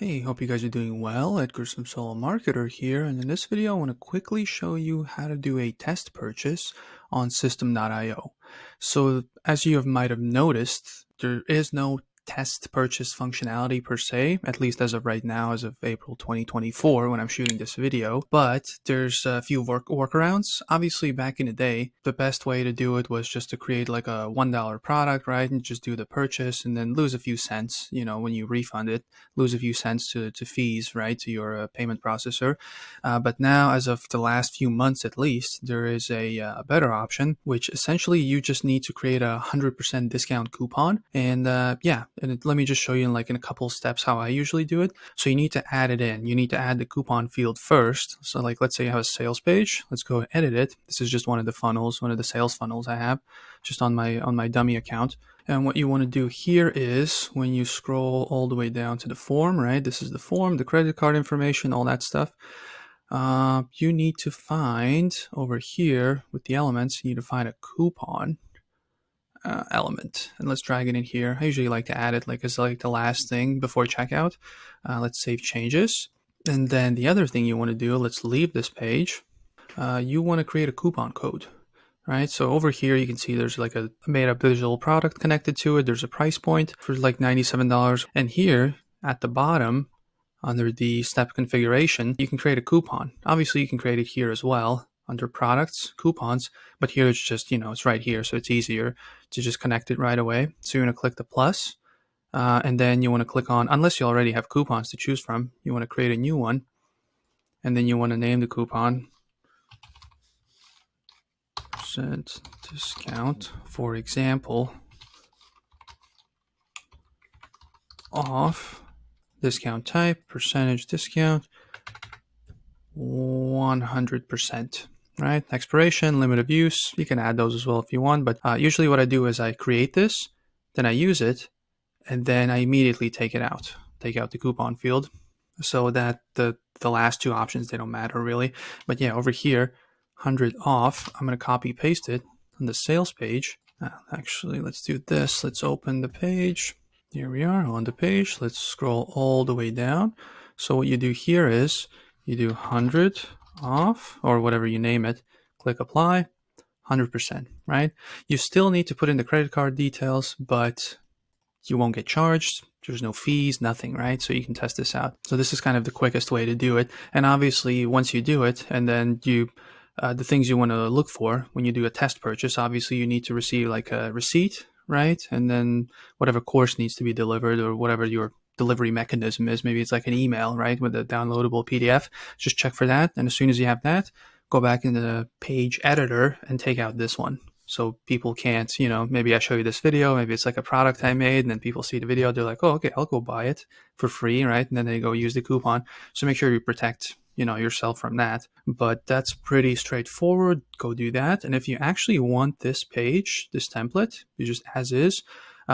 Hey, hope you guys are doing well. Edgar, some solo marketer here, and in this video I want to quickly show you how to do a test purchase on systeme.io. So as you might have noticed, there is no test purchase functionality per se, at least as of right now, as of April 2024 when I'm shooting this video, but there's a few workarounds. Obviously back in the day, the best way to do it was just to create like a $1 product, right, and just do the purchase and then lose a few cents, when you refund it, lose a few cents to fees, right, to your payment processor. But now, as of the last few months at least, there is a better option, which essentially you just need to create a 100% discount coupon. And let me just show you in a couple steps how I usually do it. So you need to add it in. You need to add the coupon field first. So let's say you have a sales page. Let's go edit it. This is just one of the sales funnels I have just on my dummy account. And what you want to do here is when you scroll all the way down to the form, right? This is the form, the credit card information, all that stuff. You need to find over here with the elements, you need to find a coupon element. And let's drag it in here. I usually like to add it as the last thing before checkout. Let's save changes. And then the other thing you want to do, let's leave this page. You want to create a coupon code. Right, so over here you can see there's a made-up visual product connected to it. There's a price point for $97. And here at the bottom, under the step configuration, you can create a coupon. Obviously, you can create it here as well under products, coupons, but here it's just, it's right here, so it's easier to just connect it right away. So you're going to click the plus, and then you want to click on, unless you already have coupons to choose from, you want to create a new one, and then you want to name the coupon discount, for example, off, discount type, percentage discount, 100%, right? Expiration, limit of use, you can add those as well if you want, but usually what I do is I create this, then I use it, and then I immediately take out the coupon field, so that the last two options, they don't matter really. But yeah, over here, 100 off, I'm going to copy paste it on the sales page. Actually, let's do this. Let's open the page. Here we are on the page. Let's scroll all the way down. So what you do here is you do 100 off, or whatever you name it, click apply, 100%, right? You still need to put in the credit card details, but you won't get charged. There's no fees, nothing, right? So you can test this out. So this is kind of the quickest way to do it. And obviously, once you do it, and then the things you want to look for when you do a test purchase, obviously you need to receive a receipt, right? And then whatever course needs to be delivered, or whatever your delivery mechanism is. Maybe it's like an email, right, with a downloadable PDF. Just check for that. And as soon as you have that, go back into the page editor and take out this one. So people can't, maybe I show you this video, maybe it's like a product I made, and then people see the video, they're like, oh, okay, I'll go buy it for free, right? And then they go use the coupon. So make sure you protect, yourself from that. But that's pretty straightforward. Go do that. And if you actually want this page, this template, you just as is,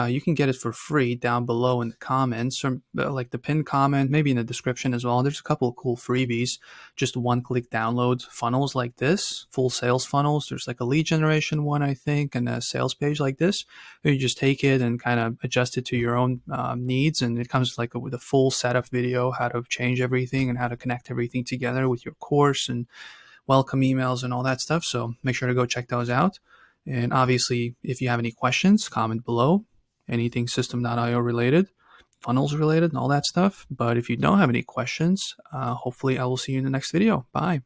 you can get it for free down below in the comments, or like the pinned comment, maybe in the description as well. There's a couple of cool freebies, just one-click download funnels like this, full sales funnels. There's like a lead generation one, I think, and a sales page like this. You just take it and kind of adjust it to your own needs, and it comes with a full setup video, how to change everything and how to connect everything together with your course and welcome emails and all that stuff. So make sure to go check those out. And obviously, if you have any questions, comment below. Anything systeme.io related, funnels related, and all that stuff. But if you don't have any questions, hopefully I will see you in the next video. Bye.